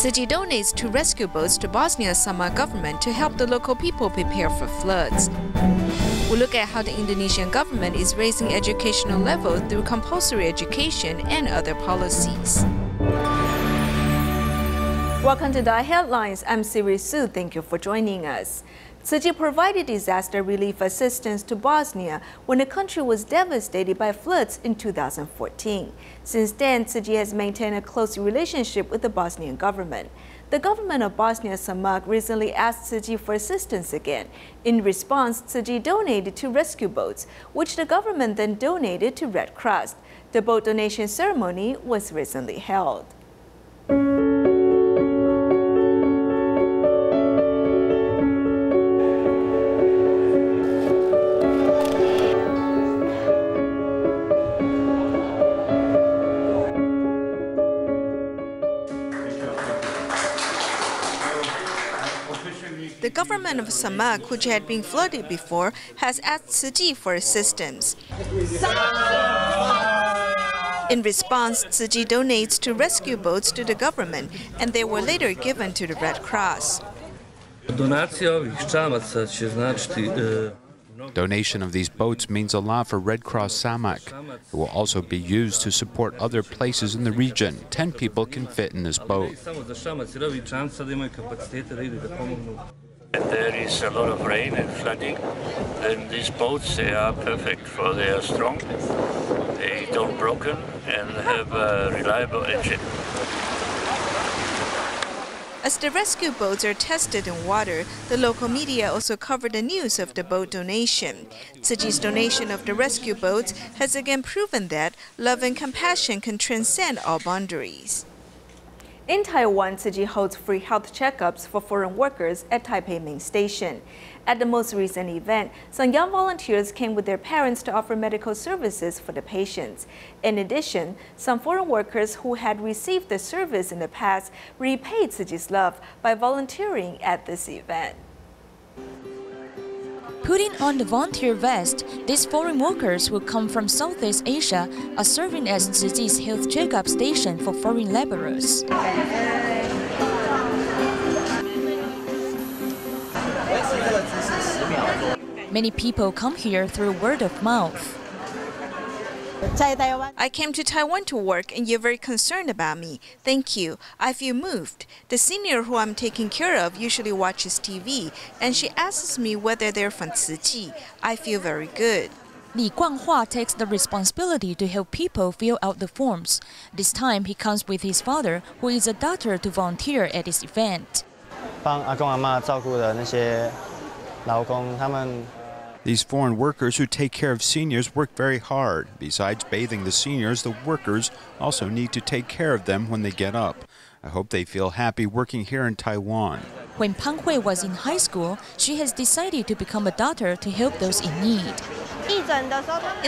慈济donates 2 rescue boats to Bosnia's Sama government to help the local people prepare for floods. We'll look at how the Indonesian government is raising educational level through compulsory education and other policies. Welcome to DaAi Headlines. I'm Siri Su. Thank you for joining us.慈济provided disaster relief assistance to Bosnia when the country was devastated by floods in 2014. Since then,慈济has maintained a close relationship with the Bosnian government. The government of Bosnia Samak recently asked慈济for assistance again. In response,慈济donated 2 rescue boats, which the government then donated to Red Cross. The boat donation ceremony was recently held. The government of Samak, which had been flooded before, has asked慈济for assistance. In response,慈济donates 2 rescue boats to the government, and they were later given to the Red Cross. Donation of these boats means a lot for Red Cross Samak. It will also be used to support other places in the region. 10 people can fit in this boat. There is a lot of rain and flooding, then these boats, they are perfect, for they are strong, they don't broken, and have a reliable engine. As the rescue boats are tested in water, the local media also covered the news of the boat donation.慈济donation of the rescue boats has again proven that love and compassion can transcend all boundaries. In Taiwan,慈济holds free health checkups for foreign workers at Taipei Main Station. At the most recent event, some young volunteers came with their parents to offer medical services for the patients. In addition, some foreign workers who had received the service in the past repaid慈济love by volunteering at this event. Putting on the volunteer vest, these foreign workers who come from Southeast Asia are serving as慈济health checkup station for foreign laborers. Many people come here through word of mouth. I came to Taiwan to work and you're very concerned about me. Thank you. I feel moved. The senior who I'm taking care of usually watches TV and she asks me whether they're from慈济. I feel very good. Li Guanghua takes the responsibility to help people fill out the forms. This time he comes with his father, who is a doctor, to volunteer at this event. These foreign workers who take care of seniors work very hard. Besides bathing the seniors, the workers also need to take care of them when they get up. I hope they feel happy working here in Taiwan. When Pang Hui was in high school, she has decided to become a doctor to help those in need. In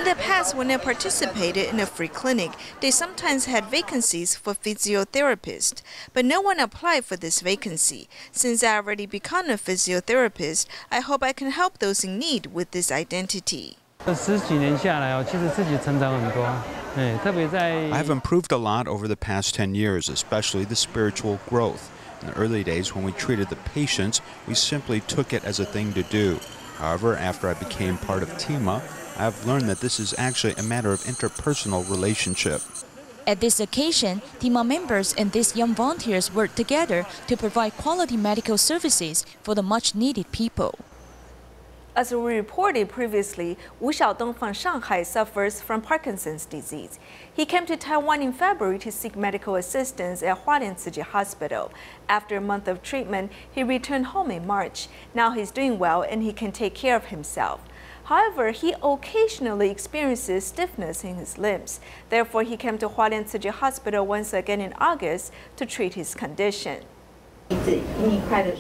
the past, when I participated in a free clinic, they sometimes had vacancies for physiotherapists, but no one applied for this vacancy. Since I already become a physiotherapist, I hope I can help those in need with this identity. I have improved a lot over the past 10 years, especially the spiritual growth. In the early days, when we treated the patients, we simply took it as a thing to do. However, after I became part of TIMA, I have learned that this is actually a matter of interpersonal relationship. At this occasion, TIMA members and these young volunteers work together to provide quality medical services for the much-needed people. As we reported previously, Wu Xiaodong from Shanghai suffers from Parkinson's disease. He came to Taiwan in February to seek medical assistance at Hualien慈济Hospital. After a month of treatment, he returned home in March. Now he's doing well and he can take care of himself. However, he occasionally experiences stiffness in his limbs. Therefore, he came to Hualien慈济Hospital once again in August to treat his condition.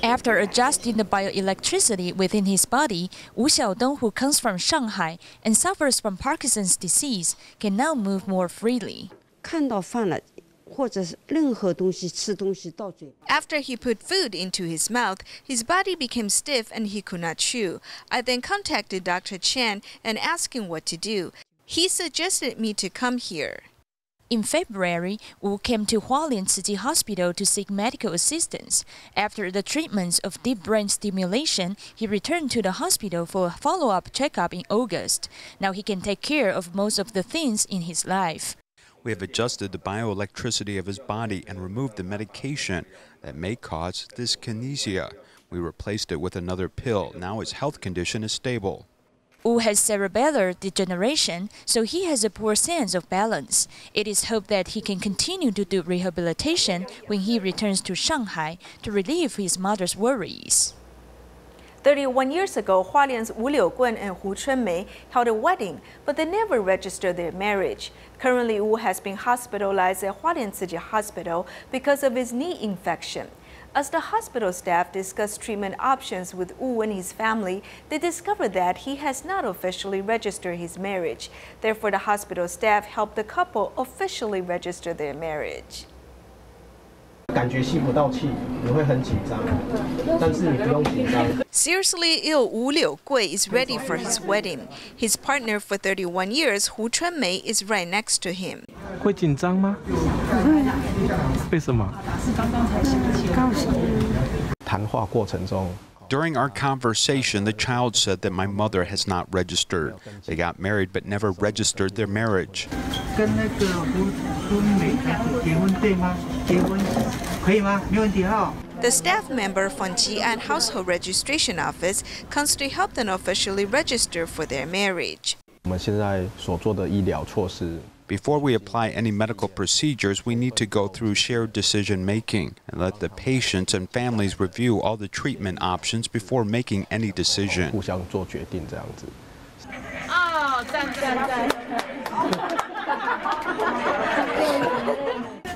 After adjusting the bioelectricity within his body, Wu Xiaodong, who comes from Shanghai and suffers from Parkinson's disease, can now move more freely. After he put food into his mouth, his body became stiff and he could not chew. I then contacted Dr. Chen and asked him what to do. He suggested me to come here. In February, Wu came to Hualien Tzu Chi Hospital to seek medical assistance. After the treatments of deep brain stimulation, he returned to the hospital for a follow-up checkup in August. Now he can take care of most of the things in his life. We have adjusted the bioelectricity of his body and removed the medication that may cause dyskinesia. We replaced it with another pill. Now his health condition is stable. Wu has cerebellar degeneration, so he has a poor sense of balance. It is hoped that he can continue to do rehabilitation when he returns to Shanghai to relieve his mother's worries. 31 years ago, Hualien's Wu Liugun and Hu Chunmei held a wedding, but they never registered their marriage. Currently, Wu has been hospitalized at Hualien Tzu Chi Hospital because of his knee infection. As the hospital staff discussed treatment options with Wu and his family, they discovered that he has not officially registered his marriage. Therefore, the hospital staff helped the couple officially register their marriage. Seriously ill Wu Liugui is ready for his wedding. His partner for 31 years, Hu Chunmei, is right next to him. 会紧张吗？为什么？谈话过程中。 During our conversation, the child said that my mother has not registered. They got married but never registered their marriage. The staff member from Jian Household Registration Office comes to help them officially register for their marriage. 我们现在所做的医疗措施。 Before we apply any medical procedures, we need to go through shared decision-making and let the patients and families review all the treatment options before making any decision. 互相做决定这样子。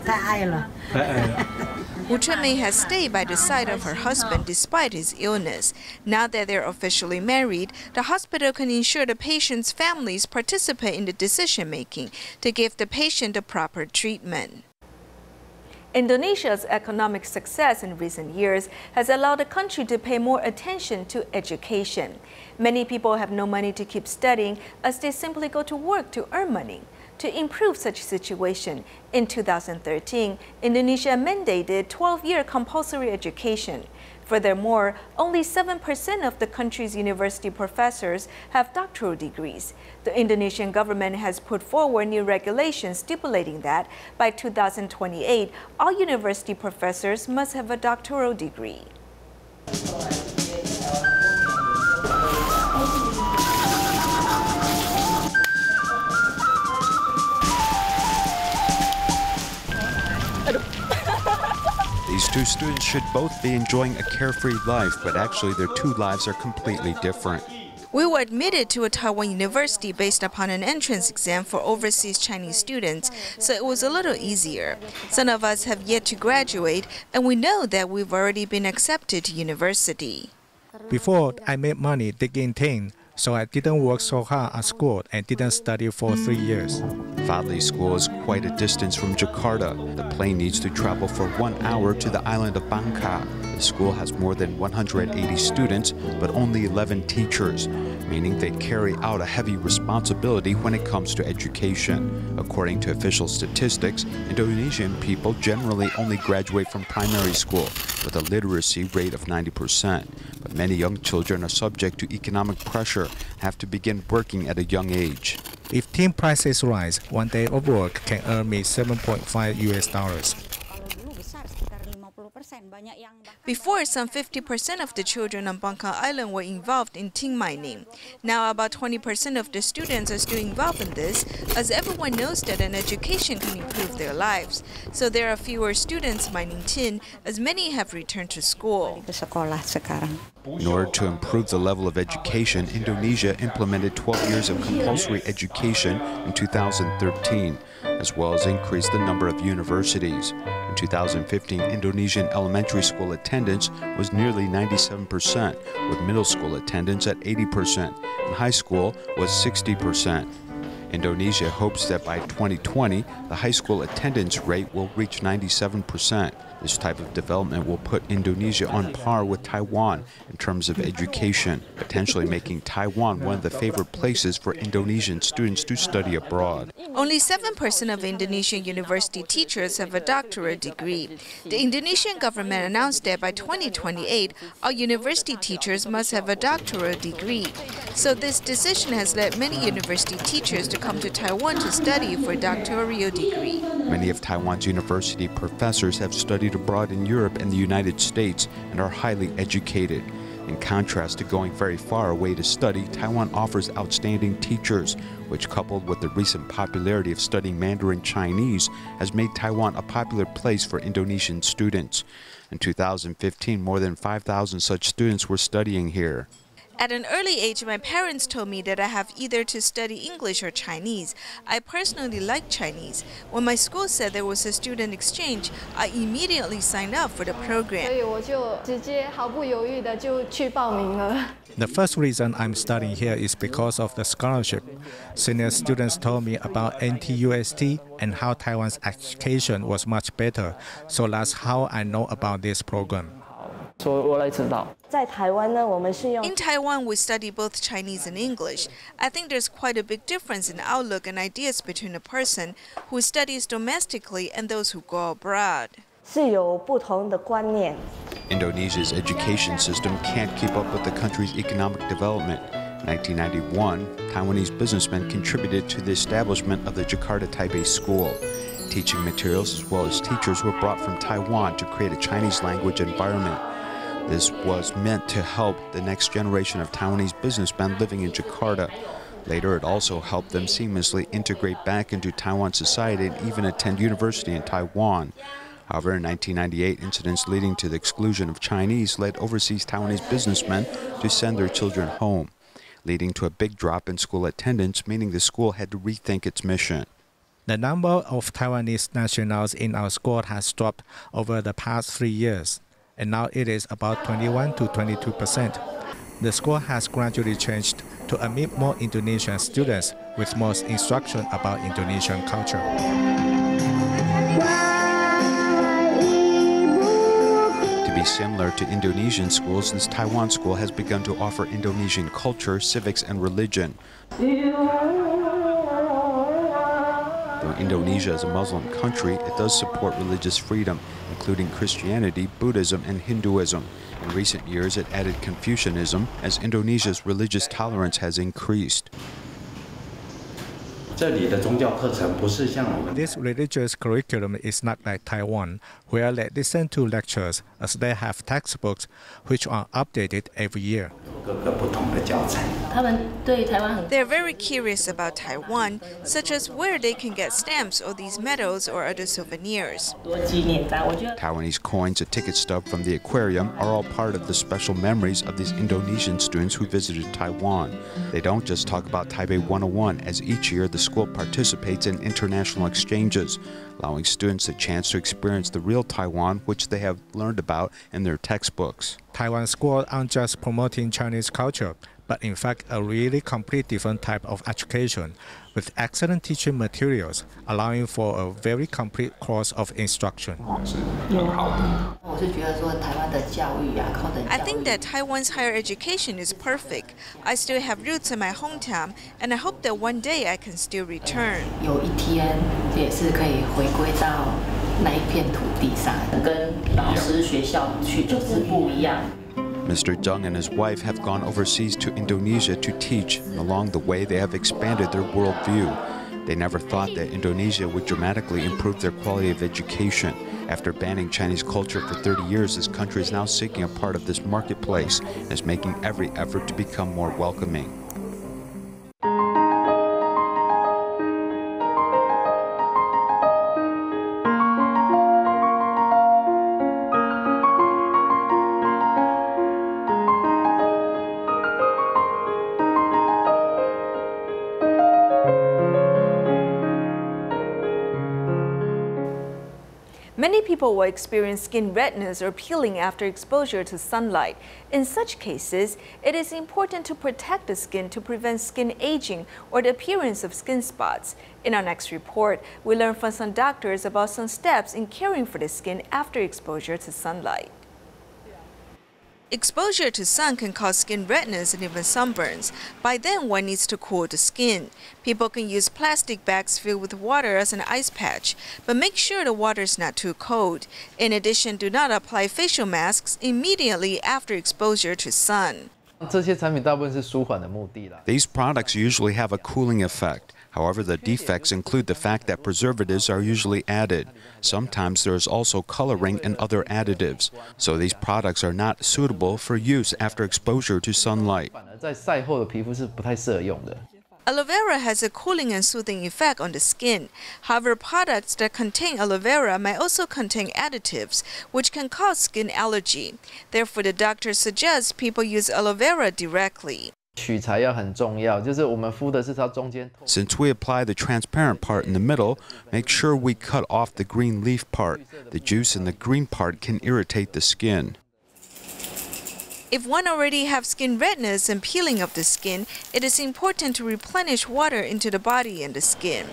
太爱了。 Wu Chunmei has stayed by the side of her husband despite his illness. Now that they're officially married, the hospital can ensure the patient's families participate in the decision-making to give the patient the proper treatment. Indonesia's economic success in recent years has allowed the country to pay more attention to education. Many people have no money to keep studying as they simply go to work to earn money. To improve such a situation, in 2013, Indonesia mandated 12-year compulsory education. Furthermore, only 7% of the country's university professors have doctoral degrees. The Indonesian government has put forward new regulations stipulating that by 2028, all university professors must have a doctoral degree. These two students should both be enjoying a carefree life, but actually their two lives are completely different. We were admitted to a Taiwan university based upon an entrance exam for overseas Chinese students, so it was a little easier. Some of us have yet to graduate, and we know that we've already been accepted to university. Before, I made money digging tin, so I didn't work so hard at school and didn't study for 3 years. Fadli School is quite a distance from Jakarta. The plane needs to travel for 1 hour to the island of Bangka. The school has more than 180 students, but only 11 teachers, meaning they carry out a heavy responsibility when it comes to education. According to official statistics, Indonesian people generally only graduate from primary school with a literacy rate of 90%. But many young children are subject to economic pressure and have to begin working at a young age. If tin prices rise, 1 day of work can earn me $7.5 US. Before, some 50% of the children on Bangka Island were involved in tin mining. Now, about 20% of the students are still involved in this, as everyone knows that an education can improve their lives. So there are fewer students mining tin, as many have returned to school. In order to improve the level of education, Indonesia implemented 12 years of compulsory education in 2013, as well as increased the number of universities. In 2015, Indonesian elementary school attendance was nearly 97%, with middle school attendance at 80%, and high school was 60%. Indonesia hopes that by 2020, the high school attendance rate will reach 97%. This type of development will put Indonesia on par with Taiwan in terms of education, potentially making Taiwan one of the favorite places for Indonesian students to study abroad. Only 7% of Indonesian university teachers have a doctorate degree. The Indonesian government announced that by 2028, all university teachers must have a doctorate degree. So this decision has led many university teachers to come to Taiwan to study for a doctoral degree. Many of Taiwan's university professors have studied abroad in Europe and the United States and are highly educated. In contrast to going very far away to study, Taiwan offers outstanding teachers, which, coupled with the recent popularity of studying Mandarin Chinese, has made Taiwan a popular place for Indonesian students. In 2015, more than 5,000 such students were studying here. At an early age, my parents told me that I have either to study English or Chinese. I personally like Chinese. When my school said there was a student exchange, I immediately signed up for the program. The first reason I'm studying here is because of the scholarship. Senior students told me about NTUST and how Taiwan's education was much better, so that's how I know about this program. In Taiwan, we study both Chinese and English. I think there's quite a big difference in outlook and ideas between a person who studies domestically and those who go abroad. Indonesia's education system can't keep up with the country's economic development. In 1991, Taiwanese businessmen contributed to the establishment of the Jakarta-Taipei School. Teaching materials as well as teachers were brought from Taiwan to create a Chinese language environment. This was meant to help the next generation of Taiwanese businessmen living in Jakarta. Later, it also helped them seamlessly integrate back into Taiwan society and even attend university in Taiwan. However, in 1998, incidents leading to the exclusion of Chinese led overseas Taiwanese businessmen to send their children home, leading to a big drop in school attendance, meaning the school had to rethink its mission. The number of Taiwanese nationals in our school has dropped over the past 3 years, and now it is about 21 to 22%. The school has gradually changed to admit more Indonesian students with more instruction about Indonesian culture. To be similar to Indonesian schools, this Taiwan school has begun to offer Indonesian culture, civics, and religion. Though Indonesia is a Muslim country, it does support religious freedom, including Christianity, Buddhism, and Hinduism. In recent years, it added Confucianism as Indonesia's religious tolerance has increased. This religious curriculum is not like Taiwan, where they listen to lectures, as they have textbooks which are updated every year. They're very curious about Taiwan, such as where they can get stamps or these medals or other souvenirs. Taiwanese coins, a ticket stub from the aquarium, are all part of the special memories of these Indonesian students who visited Taiwan. They don't just talk about Taipei 101, as each year the school participates in international exchanges, allowing students a chance to experience the real Taiwan which they have learned about in their textbooks. Taiwan schools aren't just promoting Chinese culture, but in fact a really complete different type of education, with excellent teaching materials, allowing for a very complete course of instruction. I think that Taiwan's higher education is perfect. I still have roots in my hometown, and I hope that one day I can still return. Mr. Zheng and his wife have gone overseas to Indonesia to teach, and along the way they have expanded their worldview. They never thought that Indonesia would dramatically improve their quality of education. After banning Chinese culture for 30 years, this country is now seeking a part of this marketplace and is making every effort to become more welcoming. Many people will experience skin redness or peeling after exposure to sunlight. In such cases, it is important to protect the skin to prevent skin aging or the appearance of skin spots. In our next report, we learn from some doctors about some steps in caring for the skin after exposure to sunlight. Exposure to sun can cause skin redness and even sunburns. By then, one needs to cool the skin. People can use plastic bags filled with water as an ice patch, but make sure the water is not too cold. In addition, do not apply facial masks immediately after exposure to sun. These products usually have a cooling effect. However, the defects include the fact that preservatives are usually added. Sometimes there is also coloring and other additives, so these products are not suitable for use after exposure to sunlight. Aloe vera has a cooling and soothing effect on the skin. However, products that contain aloe vera may also contain additives, which can cause skin allergy. Therefore, the doctor suggests people use aloe vera directly. Since we apply the transparent part in the middle, make sure we cut off the green leaf part. The juice in the green part can irritate the skin. If one already has skin redness and peeling of the skin, it is important to replenish water into the body and the skin.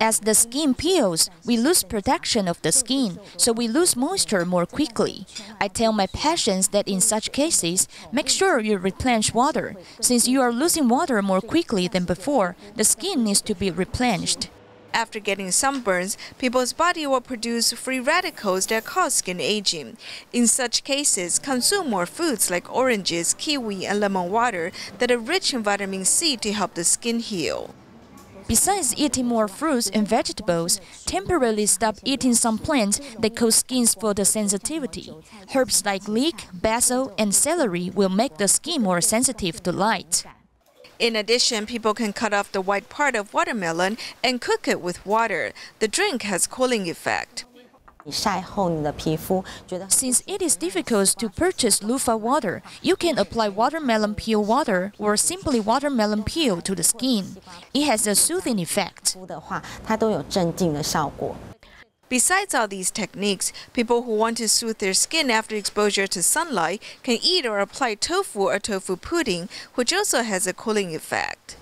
As the skin peels, we lose protection of the skin, so we lose moisture more quickly. I tell my patients that in such cases, make sure you replenish water. Since you are losing water more quickly than before, the skin needs to be replenished. After getting sunburns, people's body will produce free radicals that cause skin aging. In such cases, consume more foods like oranges, kiwi, and lemon water that are rich in vitamin C to help the skin heal. Besides eating more fruits and vegetables, temporarily stop eating some plants that cause skin photosensitivity. Herbs like leek, basil, and celery will make the skin more sensitive to light. In addition, people can cut off the white part of watermelon and cook it with water. The drink has cooling effect. Since it is difficult to purchase loofah water, you can apply watermelon peel water or simply watermelon peel to the skin. It has a soothing effect. Besides all these techniques, people who want to soothe their skin after exposure to sunlight can eat or apply tofu or tofu pudding, which also has a cooling effect.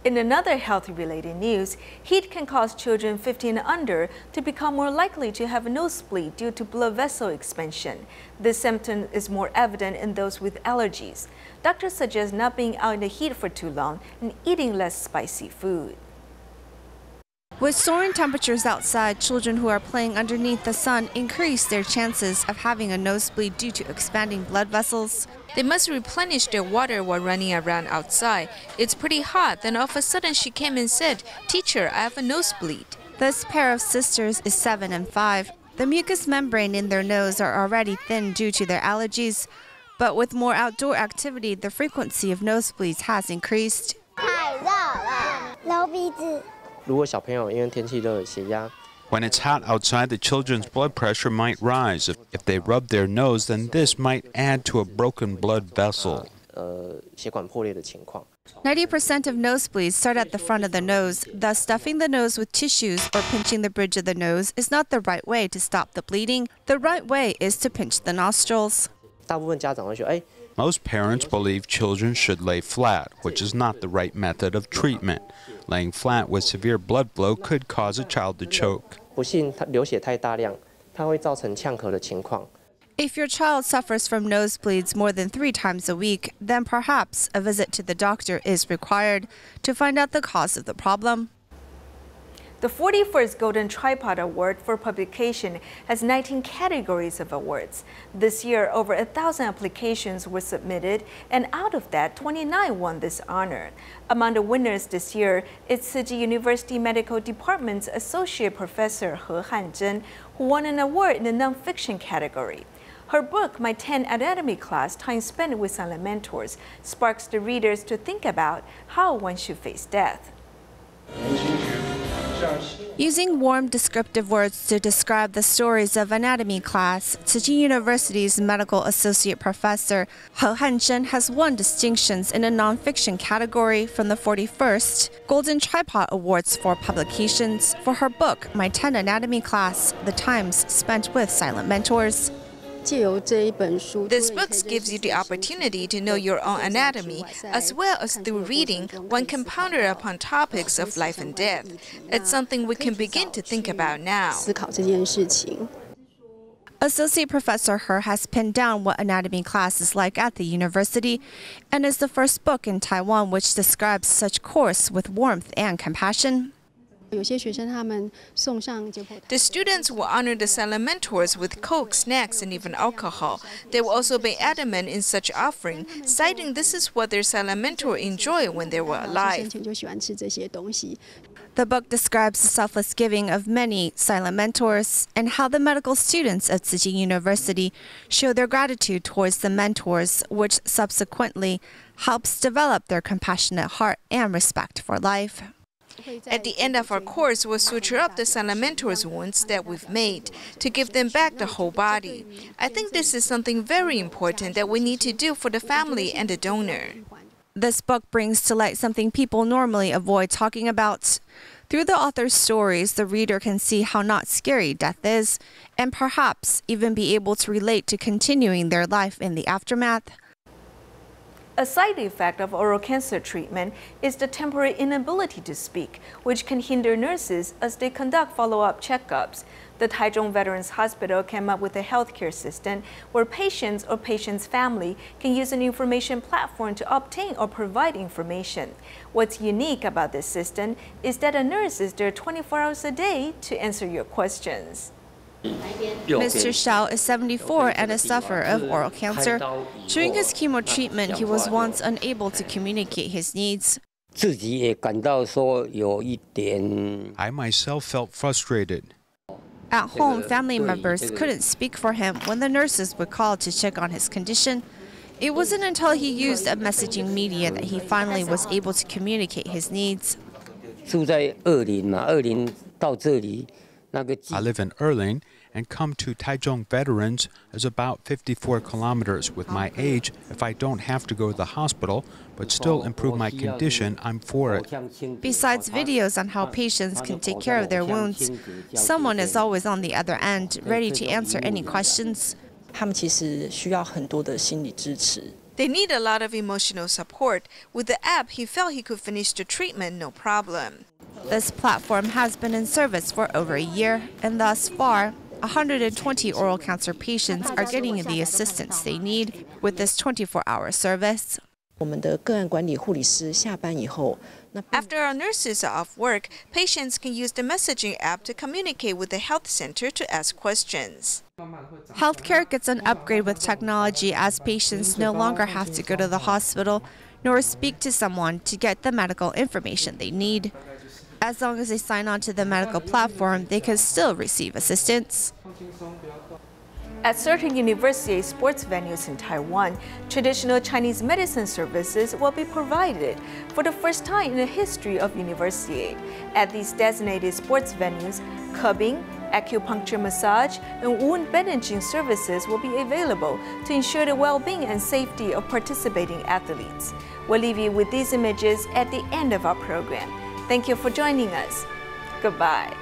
In another health-related news, heat can cause children 15 and under to become more likely to have a nosebleed due to blood vessel expansion. This symptom is more evident in those with allergies. Doctors suggest not being out in the heat for too long and eating less spicy food. With soaring temperatures outside, children who are playing underneath the sun increase their chances of having a nosebleed due to expanding blood vessels. They must replenish their water while running around outside. It's pretty hot, then all of a sudden she came and said, "Teacher, I have a nosebleed." This pair of sisters is 7 and 5. The mucous membrane in their nose are already thin due to their allergies, but with more outdoor activity, the frequency of nosebleeds has increased. When it's hot outside, the children's blood pressure might rise. If they rub their nose, then this might add to a broken blood vessel. 90% of nosebleeds start at the front of the nose, thus stuffing the nose with tissues or pinching the bridge of the nose is not the right way to stop the bleeding. The right way is to pinch the nostrils. Most parents believe children should lay flat, which is not the right method of treatment. Laying flat with severe blood flow could cause a child to choke. If your child suffers from nosebleeds more than 3 times a week, then perhaps a visit to the doctor is required to find out the cause of the problem. The 41st Golden Tripod Award for Publication has 19 categories of awards. This year, over 1,000 applications were submitted, and out of that, 29 won this honor. Among the winners this year is Tzu Chi University Medical Department's Associate Professor He Hanzhen, who won an award in the nonfiction category. Her book, My 10 Anatomy Class, Time Spent with Silent Mentors, sparks the readers to think about how one should face death. Using warm, descriptive words to describe the stories of anatomy class, Tzu University's medical associate professor He Hanzhen has won distinctions in a nonfiction category from the 41st Golden Tripod Awards for publications for her book, My 10 Anatomy Class, The Times Spent with Silent Mentors. This book gives you the opportunity to know your own anatomy, as well as through reading, one can ponder upon topics of life and death. It's something we can begin to think about now. Associate Professor He has pinned down what anatomy class is like at the university, and is the first book in Taiwan which describes such course with warmth and compassion. The students will honor the silent mentors with Coke, snacks, and even alcohol. They will also be adamant in such offering, citing this is what their silent mentor enjoyed when they were alive. The book describes the selfless giving of many silent mentors and how the medical students at Tzu University show their gratitude towards the mentors, which subsequently helps develop their compassionate heart and respect for life. At the end of our course, we'll suture up the silent mentors' wounds that we've made to give them back the whole body. I think this is something very important that we need to do for the family and the donor. This book brings to light something people normally avoid talking about. Through the author's stories, the reader can see how not scary death is, and perhaps even be able to relate to continuing their life in the aftermath. A side effect of oral cancer treatment is the temporary inability to speak, which can hinder nurses as they conduct follow-up checkups. The Taichung Veterans Hospital came up with a healthcare system where patients or patients' family can use an information platform to obtain or provide information. What's unique about this system is that a nurse is there 24 hours a day to answer your questions. Mr. Xiao is 74 and a sufferer of oral cancer. During his chemo treatment, he was once unable to communicate his needs. I myself felt frustrated. At home, family members couldn't speak for him when the nurses would call to check on his condition. It wasn't until he used a messaging media that he finally was able to communicate his needs. I live in Erling, and come to Taichung Veterans is about 54 kilometers. With my age, if I don't have to go to the hospital, but still improve my condition, I'm for it. Besides videos on how patients can take care of their wounds, someone is always on the other end, ready to answer any questions. They need a lot of emotional support. With the app, he felt he could finish the treatment no problem. This platform has been in service for over a year, and thus far, 120 oral cancer patients are getting the assistance they need with this 24-hour service. After our nurses are off work, patients can use the messaging app to communicate with the health center to ask questions. Healthcare gets an upgrade with technology as patients no longer have to go to the hospital nor speak to someone to get the medical information they need. As long as they sign on to the medical platform, they can still receive assistance. At certain university sports venues in Taiwan, traditional Chinese medicine services will be provided for the first time in the history of university. At these designated sports venues, cupping, acupuncture massage, and wound bandaging services will be available to ensure the well-being and safety of participating athletes. We'll leave you with these images at the end of our program. Thank you for joining us. Goodbye.